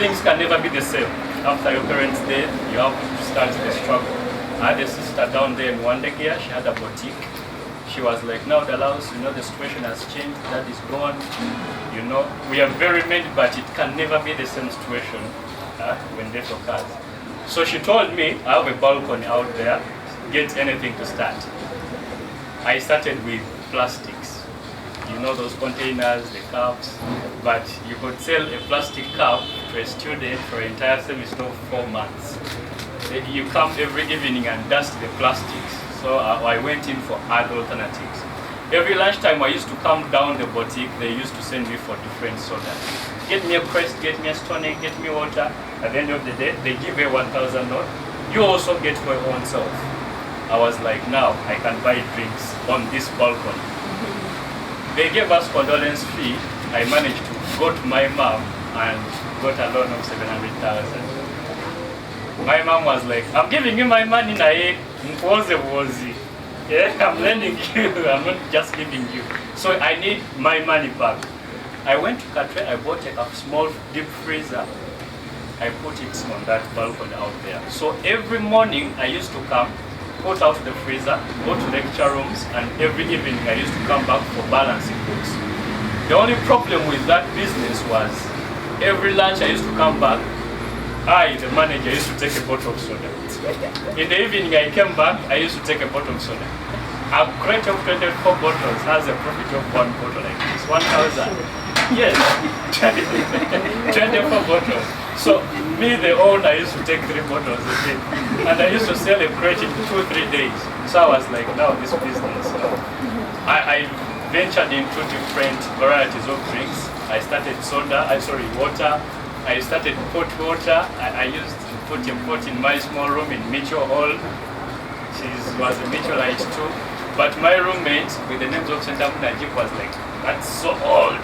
things can never be the same. After your parents' death, you have to start the struggle. I had a sister down there in Wandegia. She had a boutique. She was like, now Darausi, the situation has changed. That is gone. We are very many, but it can never be the same situation when death occurs. So she told me, I have a balcony out there. Get anything to start. I started with plastics. Those containers, the cups, but you could sell a plastic cup to a student for an entire semester of 4 months. You come every evening and dust the plastics. So I went in for other alternatives. Every lunchtime I used to come down the boutique, they used to send me for different sodas. Get me a Crest, get me a Stonic, get me water. At the end of the day, they give you 1,000 note. You also get for your own self. I was like, now I can buy drinks on this balcony. They gave us condolence fee. I managed to go to my mom and got a loan of 700,000. My mom was like, I'm giving you my money now. Yeah, I'm lending you. I'm not just giving you. So I need my money back. I went to Katre. I bought a small deep freezer. I put it on that balcony out there. So every morning I used to come, put out the freezer, go to lecture rooms, and every evening I used to come back for balancing books. The only problem with that business was every lunch I used to come back, the manager, used to take a bottle of soda. In the evening I came back, I used to take a bottle of soda. A crate of 24 bottles has a profit of 1 bottle like this, 1,000. Yes, 24 bottles. So me, the owner, used to take 3 bottles a day. And I used to sell a crate in 2-3 days. So I was like, now this business. I ventured into different varieties of drinks. I started water. I started pot water. I used to put a pot in my small room in Mitchell Hall. She was a Mitchellite too. But my roommate, with the names of Santa Najib, was like, that's so old.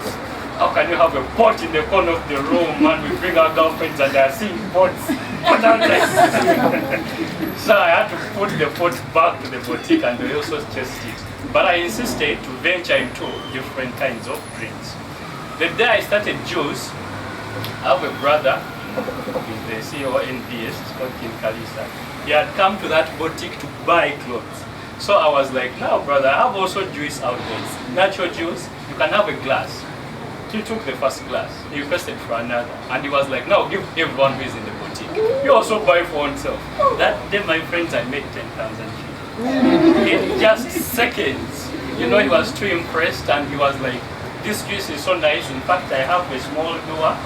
How can you have a pot in the corner of the room and we bring our girlfriends and they are seeing pots? So I had to put the pot back to the boutique and they also test it. But I insisted to venture into different kinds of drinks. The day I started juice, I have a brother, he's the CEO of NBS, it's called King Kalisa. He had come to that boutique to buy clothes. So I was like, now brother, I have also juice out there. It's natural juice, you can have a glass. He took the first glass, he requested for another, and he was like, now give everyone who is in the boutique. You also buy for oneself. That day, my friends, I made 10,000 in just seconds. He was too impressed and he was like, this juice is so nice. In fact, I have a small door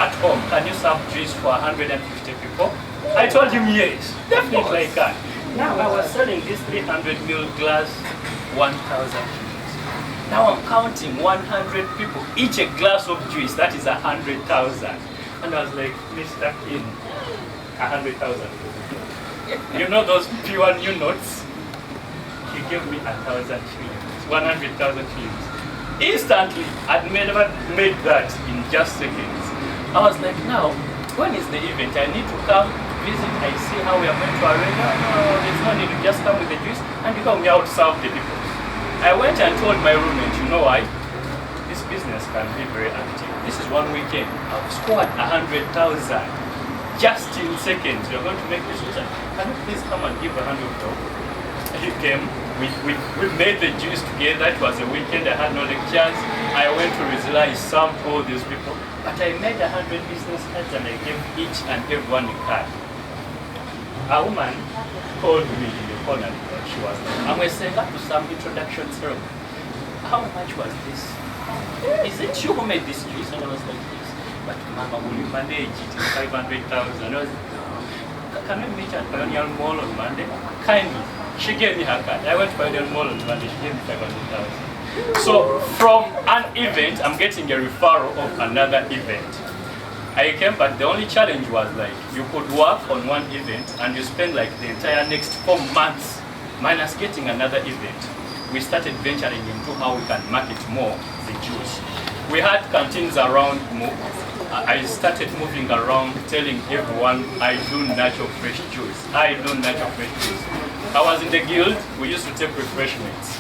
at home. Can you serve juice for 150 people? I told him yes, definitely I can. Now I was selling this 300 ml glass, 1,000. Now I'm counting 100 people, each a glass of juice, that is 100,000. And I was like, Mr. King, 100,000. Those pure new notes? He gave me 1,000 shillings, 100,000 shillings. Instantly, I'd never made that in just seconds. I was like, now, when is the event? I need to come visit, I see how we are going to arrange. No, there's no need to just come with the juice and you come here to serve the people. I went and told my roommate, this business can be very active. This is one weekend. I've scored 100,000 just in seconds. You're going to make this juice. Can you please come and give 100 talk? He came. We made the juice together. It was a weekend. I had no lectures. I went to Rizla. I served all these people. But I made 100 business cards and I gave each and everyone a card. A woman called me in the corner. She was like, I'm going to send her to some introduction ceremony. How much was this? Is it you who made this juice? And I was like, yes. But Mama, will you manage it in 500,000? I was like, can we meet at Pioneer Mall on Monday? Kindly. She gave me her card. I went to Pioneer Mall on Monday. She gave me 500,000. So from an event, I'm getting a referral of another event. I came, but the only challenge was like, you could work on one event and you spend like the entire next 4 months minus getting another event. We started venturing into how we can market more the juice. We had canteens around. I started moving around telling everyone I do natural fresh juice. I do natural fresh juice. I was in the guild, we used to take refreshments.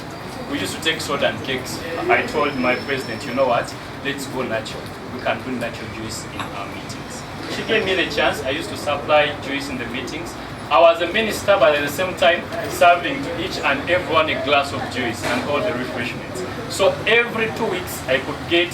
We used to take soda and cakes. I told my president, you know what, let's go natural. We can do natural juice in our meetings. She gave me the chance. I used to supply juice in the meetings. I was a minister, but at the same time serving to each and everyone a glass of juice and all the refreshments. So every 2 weeks I could get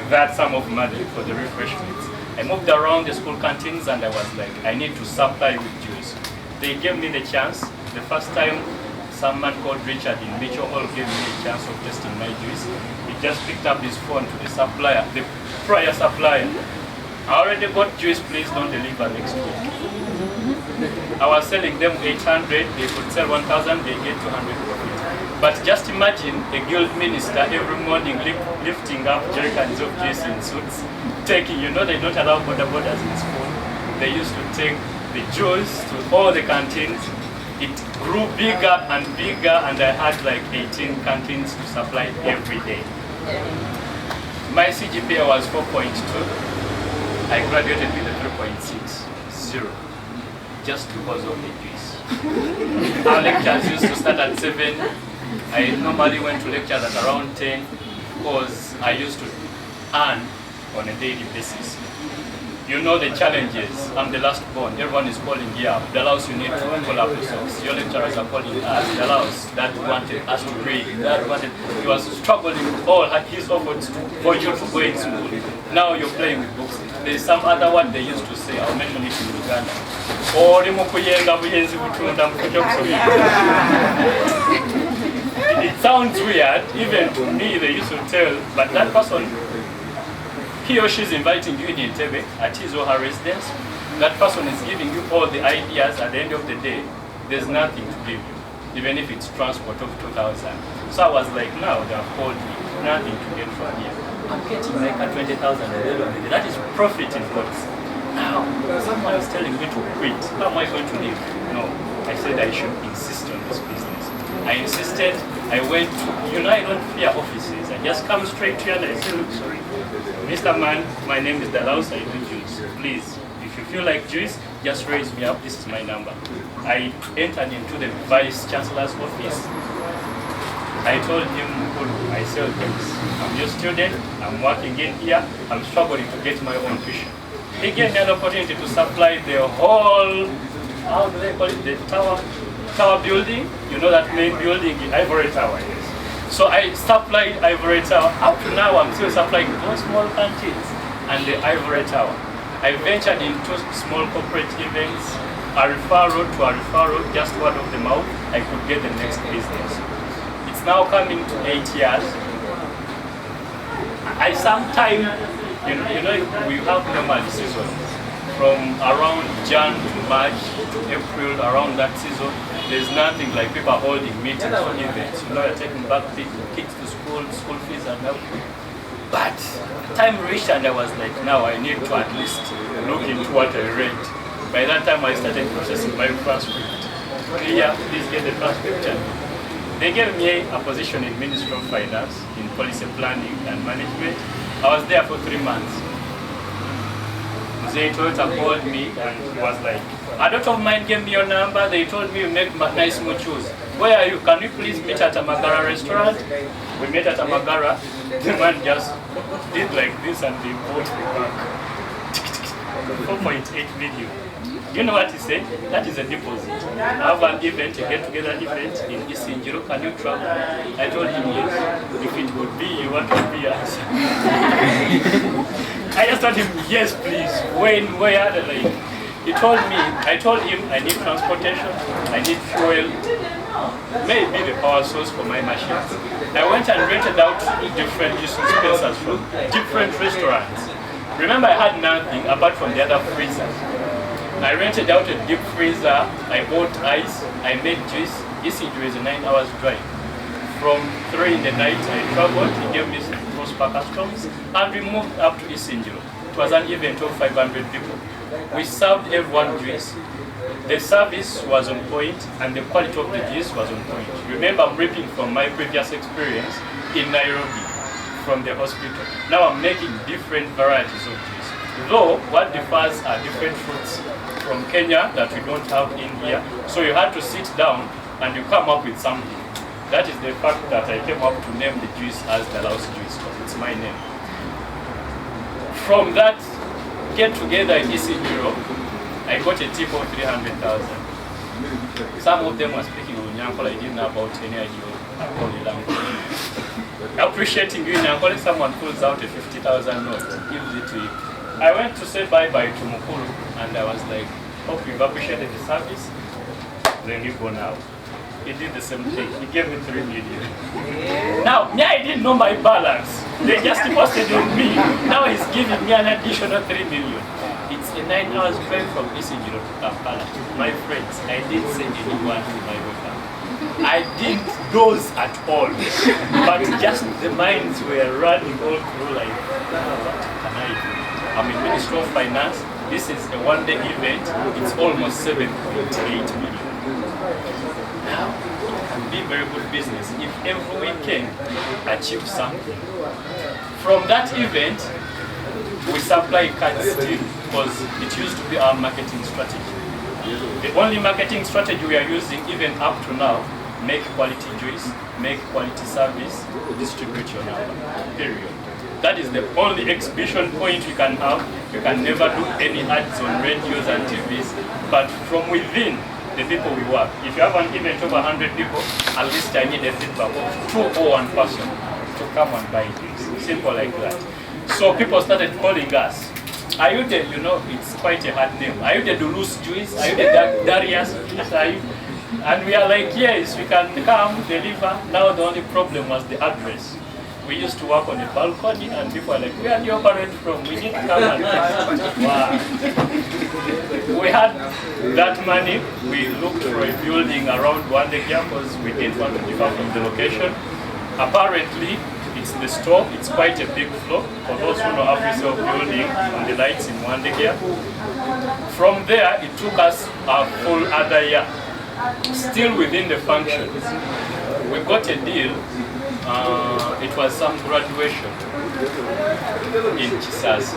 that sum of money for the refreshments. I moved around the school canteens and I was like, I need to supply with juice. They gave me the chance. The first time, someone called Richard in Mitchell Hall gave me a chance of testing my juice. He just picked up his phone to the supplier, the prior supplier. I already got juice, please don't deliver next week. I was selling them 800, they could sell 1,000, they get 200 profit. But just imagine a guild minister every morning lifting up jerrycans of juice in suits, taking, you know they don't allow border borders in school. They used to take the juice to all the canteens. It grew bigger and bigger and I had like 18 canteens to supply every day. My CGPA was 4.2. I graduated with a 3.60 just because of the juice. Our lectures used to start at 7. I normally went to lectures at around 10 because I used to earn on a daily basis. You know the challenges. I'm the last born. Everyone is calling here. Darausi, you need to pull up your socks. Your lecturers are calling us. Darausi, that wanted us to read. That wanted. He was struggling with all his efforts for you to go in school. Now you're playing with books. There's some other word they used to say. I'll mention it in Uganda. It sounds weird. Even to me, they used to tell, but that person, he or she is inviting you in Entebbe at his or her residence. That person is giving you all the ideas. At the end of the day, there's nothing to give you, even if it's transport of 2,000. So I was like, now they have called me, nothing to get from here. I'm getting like a 20,000 a day. That is profit in quotes. Now, someone is telling me to quit. How am I going to live? No, I said I should insist on this business. I insisted. I went to, I don't fear offices. I just come straight to you and I say, look, sorry, Mr. Man, my name is Darausi, I do juice. Please, if you feel like juice, just raise me up. This is my number. I entered into the Vice Chancellor's office. I told him, I sell juice. I'm your student. I'm working in here. I'm struggling to get my own tuition. He gave me an opportunity to supply the whole, how do they call it, the tower building. You know that main building in Ivory Tower, yes. So I supplied Ivory Tower. Up to now, I'm still supplying those small canteens and the Ivory Tower. I ventured into small corporate events, a referral to a referral, just word of the mouth, I could get the next business. It's now coming to 8 years. I sometimes, we have normal seasons. From around Jan to March to April, around that season, there's nothing like people are holding meetings or events. You're taking back kids to school fees and everything. But time reached and I was like, now I need to at least look into what I read. By that time I started processing my transcript. Yeah, please get the transcript. They gave me a position in Ministry of Finance, in Policy Planning and Management. I was there for 3 months. They called me and he was like, a lot of mine gave me your number. They told me you make nice muchus. Where are you? Can we please meet at a Magara restaurant? We met at a Magara. The man just did like this and they bought the bank. 4.8 million. You know what he said? That is a deposit. I have an event, a get-together event in Isinjiro. Can you travel? I told him yes. If it would be you, what would be us? I just told him yes, please. Where? Like, he told me. I told him I need transportation, I need fuel, maybe the power source for my machines. I went and rented out different dispensers from different restaurants. Remember, I had nothing apart from the other freezers. I rented out a deep freezer, I bought ice, I made juice. Isidro is a 9 hours drive. From 3 in the night I traveled, he gave me Prosper Customs, and we moved up to Isidro. It was an event of 500 people. We served everyone juice. The service was on point and the quality of the juice was on point. Remember, I'm reaping from my previous experience in Nairobi from the hospital. Now I'm making different varieties of juice. Though what differs are different fruits from Kenya that we don't have in here. So you had to sit down and you come up with something. That is the fact that I came up to name the juice as Darausi juice because it's my name. From that get together in Isidro, I got a tip of 300,000. Some of them were speaking Unyankole, I didn't know about any idea of Holy language. Appreciating you in Angola, someone pulls out a 50,000 note, gives it to you. I went to say bye-bye to Mukulu, and I was like, hope you've appreciated the service. Then you go now. He did the same thing. He gave me 3 million. Now, me, I didn't know my balance. They just posted on me. Now he's giving me an additional 3 million. It's a 9 hours drive from Isidro to Kampala. My friends, I didn't send anyone to my welcome. I didn't doze at all. But just the minds were running all through like, what can I do? I'm in Ministry of Finance. This is a one-day event. It's almost 7.8 million. Now, it can be very good business if every weekend achieve something. From that event, we supply cards still because it used to be our marketing strategy. The only marketing strategy we are using even up to now, make quality juice, make quality service, distribute your number, period. That is the only exhibition point you can have. You can never do any ads on radios and TVs, but from within the people we work. If you have an event over 100 people, at least I need a feedback of 2 or 1 person to come and buy juice. Simple like that. So people started calling us. Are you the, you know, it's quite a hard name. Are you the Dulus Juice? Are you the Darius? Are you? And we are like, yes, we can come, deliver. Now the only problem was the address. We used to work on a balcony and people are like, where do you operate from? We need to come and wow. We had that money. We looked for a building around Wandegia because we didn't want to differ from the location. Apparently, it's the store. It's quite a big floor. For those who know Afrisol building on the lights in Wandegia. From there, it took us a full other year. Still within the function. We got a deal. It was some graduation in Chisas.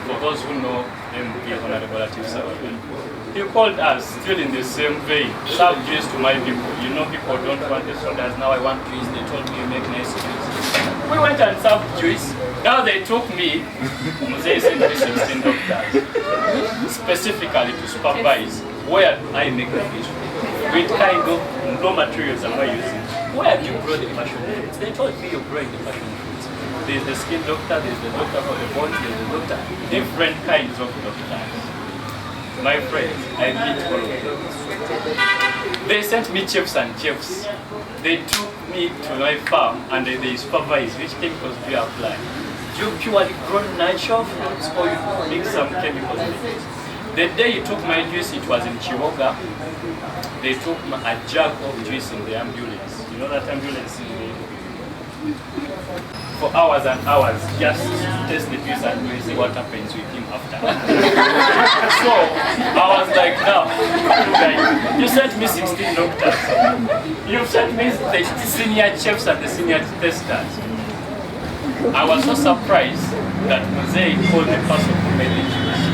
For those who know them, the Honorable Latif Sawagan. He called us, still in the same vein, serve juice to my people. You know, people don't want the sodas. Now I want juice. They told me you make nice juice. We went and served juice. Now they took me, they sent me 16 doctors, specifically to supervise where do I make the juice. What kind of raw materials am I using? Where do you grow the passion fruits? They told me you're growing the passion fruits. There's the skin doctor, there's the doctor for the bone, there's the doctor, different kinds of doctors. My friends, I meet all of them. They sent me chefs and chefs. They took me to my farm and they supervised which chemicals do you apply. Do you purely grow natural fruits or you mix some chemicals with it? The day you took my juice, it was in Chiwoga. They took a jug of juice in the ambulance. You know that ambulance in the... For hours and hours, just test the juice and we see what happens with him after. So, I was like, now, you sent me 16 doctors. You sent me the senior chefs and the senior testers. I was so surprised that Mosaic called the person who made the juice.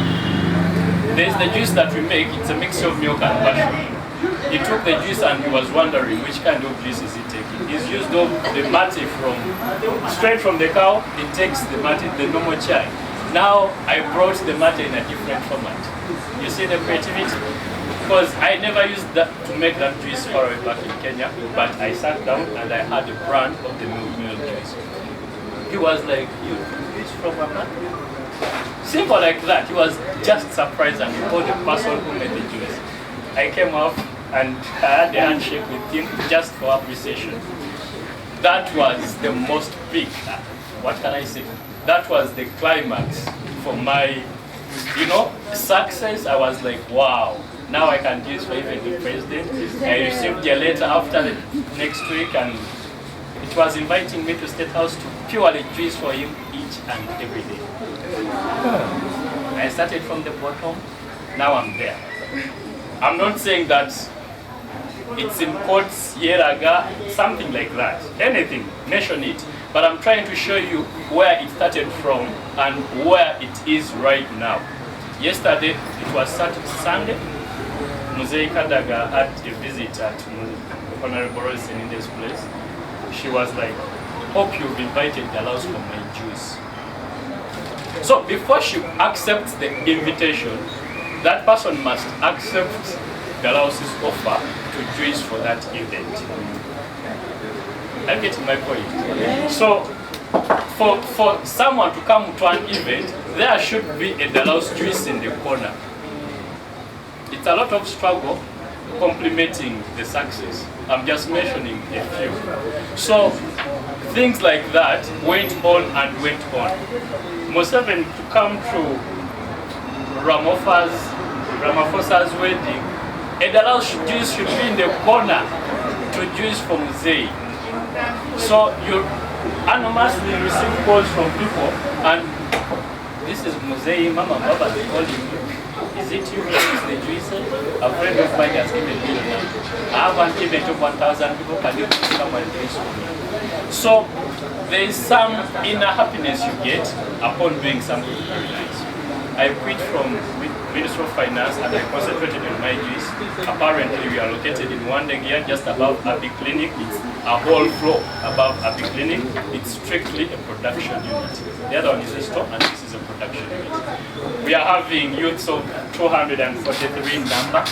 There's the juice that we make, it's a mixture of milk and passion. He took the juice and he was wondering which kind of juice is he taking. He's used the mate straight from the cow. He takes the mate, the normal chai. Now I brought the mate in a different format. You see the creativity? Because I never used that to make that juice far away back in Kenya, but I sat down and I had a brand of the milk juice. He was like, you juice from a mate? Simple like that. He was just surprised and he called the person who made the juice. I came up and I had a handshake with him just for appreciation. That was the most big, what can I say? That was the climax for my, you know, success. I was like, wow, now I can do this for even the president. I received a letter after the next week and it was inviting me to State House to purely juice for him each and every day. I started from the bottom, now I'm there. I'm not saying that it's in quotes, Yeraga, something like that. Anything, mention it. But I'm trying to show you where it started from and where it is right now. Yesterday, it was Sunday. Mzee Kadaga had a visit at Honorable Rosen in this place. She was like, hope you've invited Darausi for my juice. So before she accepts the invitation, that person must accept Darausi's offer to juice for that event. I'm getting my point. So for someone to come to an event, there should be a Darausi juice in the corner. It's a lot of struggle complementing the success. I'm just mentioning a few. So things like that went on and went on. Museveni to come to Ramaphosa's wedding, a Darausi juice should be in the corner to juice for Muzei. So you anonymously receive calls from people, and this is Muzei, Mama, Baba, they call you. Is it you? Is the juice? A friend of mine has given me the number. I have an event of 1,000 people, can you please come and juice for me? So there is some inner happiness you get upon doing something very nice. I quit from Ministry of Finance and I concentrated on my juice. Apparently we are located in Wandegia, just above Abbey Clinic. It's a whole floor above Abbey Clinic. It's strictly a production unit. The other one is a store and this is a production unit. We are having youths of 243 number,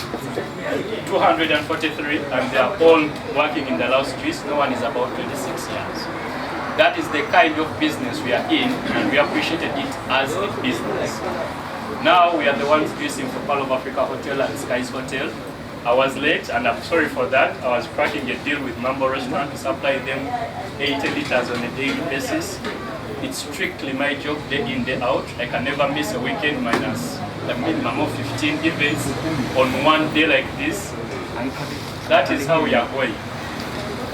243, and they are all working in the Darausi juice. No one is about 26 years. That is the kind of business we are in, and we appreciated it as a business. Now we are the ones juicing for Pearl of Africa Hotel and Skies Hotel. I was late and I'm sorry for that. I was cracking a deal with Mambo Restaurant to supply them 80 liters on a daily basis. It's strictly my job, day in, day out. I can never miss a weekend minus a minimum of 15 events on one day like this. That is how we are going.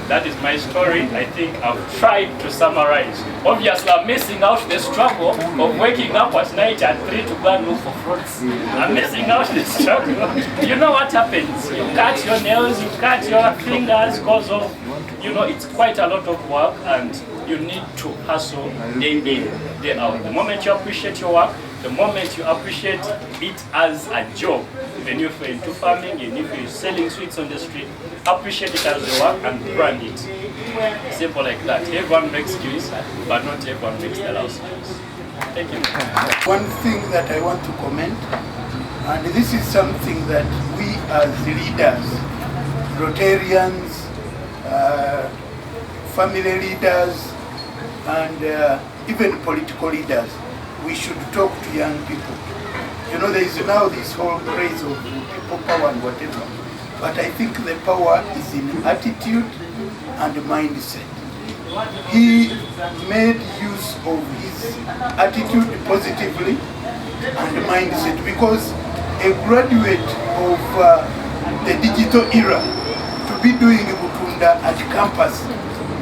That is my story. I think I've tried to summarize. Obviously, I'm missing out the struggle of waking up at night at 3 to go and look for fruits. I'm missing out the struggle. You know what happens? You cut your nails, you cut your fingers because of, it's quite a lot of work and you need to hustle day in, day out. The moment you appreciate your work, the moment you appreciate it as a job, even if you're into farming, even if you're selling sweets on the street, appreciate it as your work and brand it. Simple like that. Everyone makes juice, but not everyone makes Darausi juice. Thank you. One thing that I want to comment, and this is something that we as leaders, Rotarians, family leaders, and even political leaders, we should talk to young people. There is now this whole craze of people power and whatever. But I think the power is in attitude and mindset. He made use of his attitude positively and mindset, because a graduate of the digital era to be doing Butunda at campus,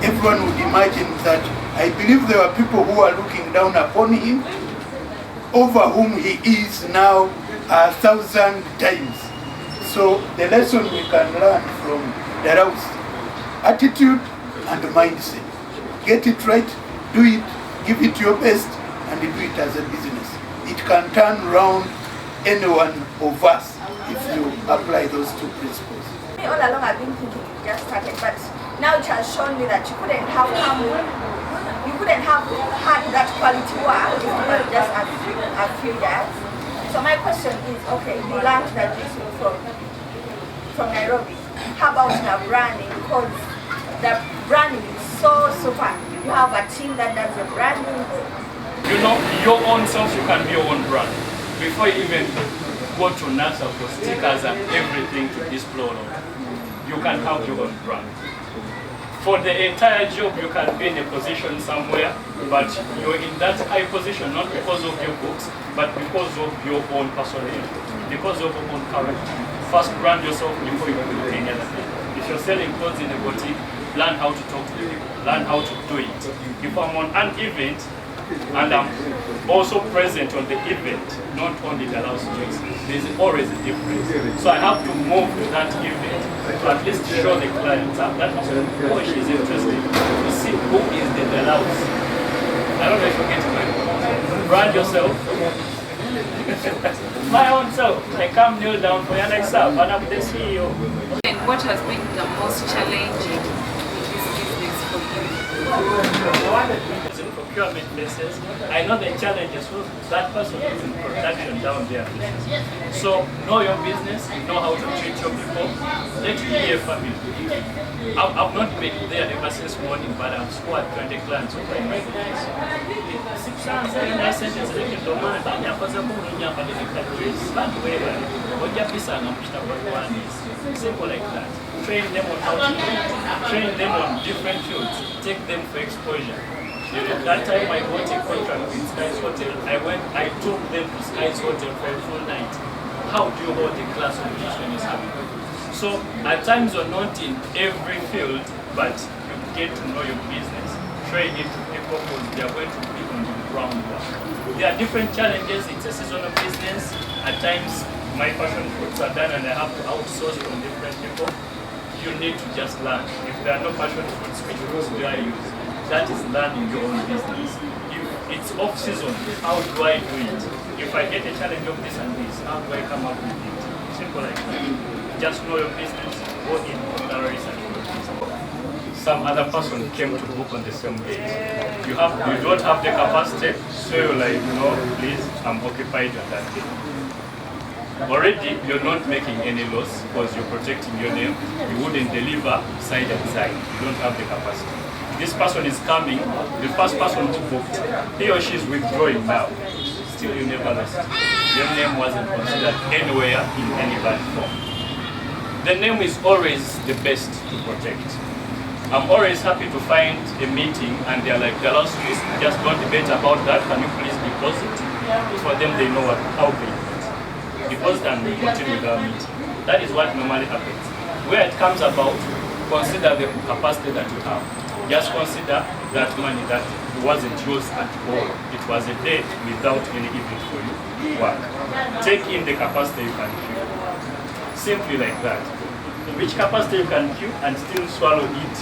everyone would imagine that. I believe there are people who are looking down upon him, over whom he is now 1,000 times. So the lesson we can learn from Darausi, attitude and mindset. Get it right, do it, give it your best, and do it as a business. It can turn around any one of us if you apply those two principles. All along I've been thinking you just started, but now it has shown me that you couldn't have had that quality work if you were just a few years. So my question is, okay, you learned that from Nairobi. How about the branding? Because the branding is so super. You have a team that does the branding. Your own self, you can be your own brand. Before you even go to NASA for stickers and everything to display on, you can have your own brand. For the entire job, you can be in a position somewhere, but you're in that high position not because of your books, but because of your own personality, because of your own character. First, brand yourself before you do any other thing. If you're selling clothes in a boutique, learn how to talk to people, learn how to do it. If I'm on an event, and I'm also present on the event, not only the Darausi juice, there's always a difference. So I have to move to that event to at least show the clients that she's interested to see who is the Darausi. I don't know if you get my point. Brand yourself. My own self. I come kneel down for your next self, and I'm the CEO. And what has been the most challenging in this business for you? In procurement basis, I know the challenges of that person who's in production down there. So know your business, know how to treat your people. Let it be a family. I've not been there ever since morning, but I've scored 20 clients over in my business. Simple like that. Train them on how to eat, train them on different fields, take them for exposure. That time I got a contract with Sky's Hotel, I took them to Sky's Hotel for a full night. How do you hold a class of this when it's happening? So at times you're not in every field, but you get to know your business, train it to people because they are going to be on the groundwork. There are different challenges, it's a seasonal business. At times my passion fruits are done and I have to outsource from different people. You need to just learn. If there are no passion fruits, which fruits do I use? That is learning your own business. If it's off season, how do I do it? If I get a challenge of this and this, how do I come up with it? Simple like that. Just know your business, go in on the race and do it. Some other person came to book on the same day. You don't have the capacity, so you're like, please, I'm occupied on that day. Already, you're not making any loss because you're protecting your name. You wouldn't deliver side and side. You don't have the capacity. This person is coming, the first person who booked, he or she is withdrawing now. Still, you never lost. Your name wasn't considered anywhere in any bad form. The name is always the best to protect. I'm always happy to find a meeting and they're like, Darausi, just don't debate about that. Can you please deposit? For them, they know how to deposit and we continue with our meeting. That is what normally happens. Where it comes about, consider the capacity that you have. Just consider that money that wasn't yours at all. It was a day without any event for you work. Take in the capacity you can queue. Simply like that. Which capacity you can queue and still swallow it.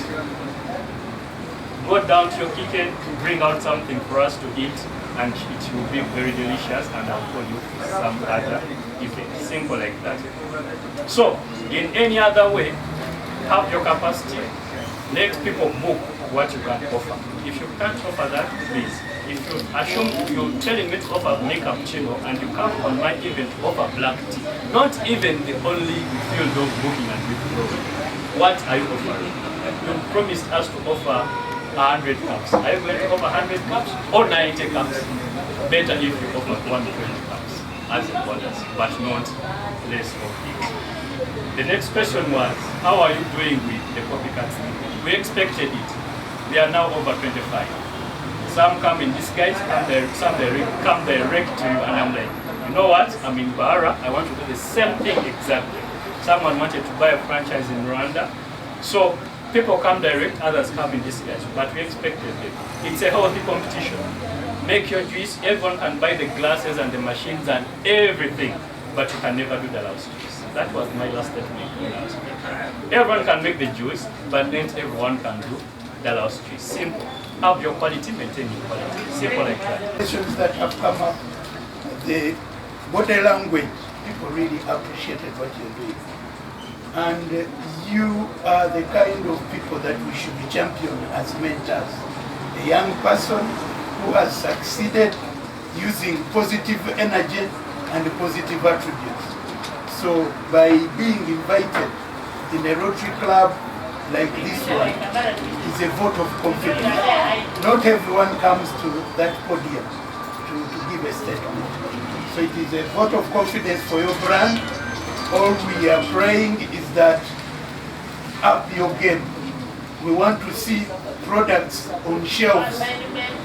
Go down to your kitchen, bring out something for us to eat, and it will be very delicious, and I'll call you some other event. Simple like that. So, in any other way, have your capacity. Let people book what you can offer. If you can't offer that, please. If you assume you're telling me to offer makeup chino and you come on my event to offer black tea, not even the only field of booking and withdrawing. What are you offering? You promised us to offer 100 cups. Are you going to offer 100 cups or 90 cups? Better if you offer 120 cups as a bonus, but not less of it. The next question was, how are you doing with the copycats? We expected it. They are now over 25. Some come in disguise, some come direct to you, and I'm like, you know what? I'm in Bahara, I want to do the same thing exactly. Someone wanted to buy a franchise in Rwanda. So people come direct, others come in disguise, but we expected it. It's a healthy competition. Make your juice, everyone can buy the glasses and the machines and everything, but you can never do the Darausi juice. That was my last statement. Everyone can make the juice, but not everyone can do the Darausi juice. Simple. Have your quality, maintain your quality. Simple like that. Questions that have come up, the body language, people really appreciated what you're doing. And you are the kind of people that we should be championed as mentors. A young person who has succeeded using positive energy and positive attributes. So by being invited in a Rotary Club like this one is a vote of confidence. Not everyone comes to that podium to give a statement. So it is a vote of confidence for your brand. All we are praying is that up your game. We want to see products on shelves,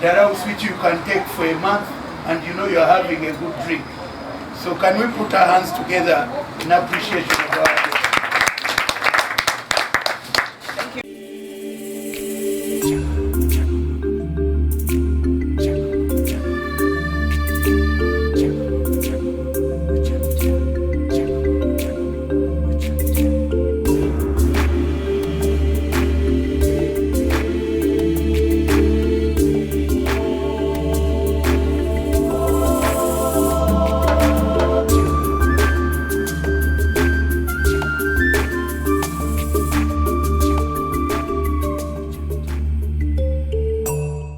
Darausi which you can take for a month and you know you're having a good drink. So can we put our hands together in appreciation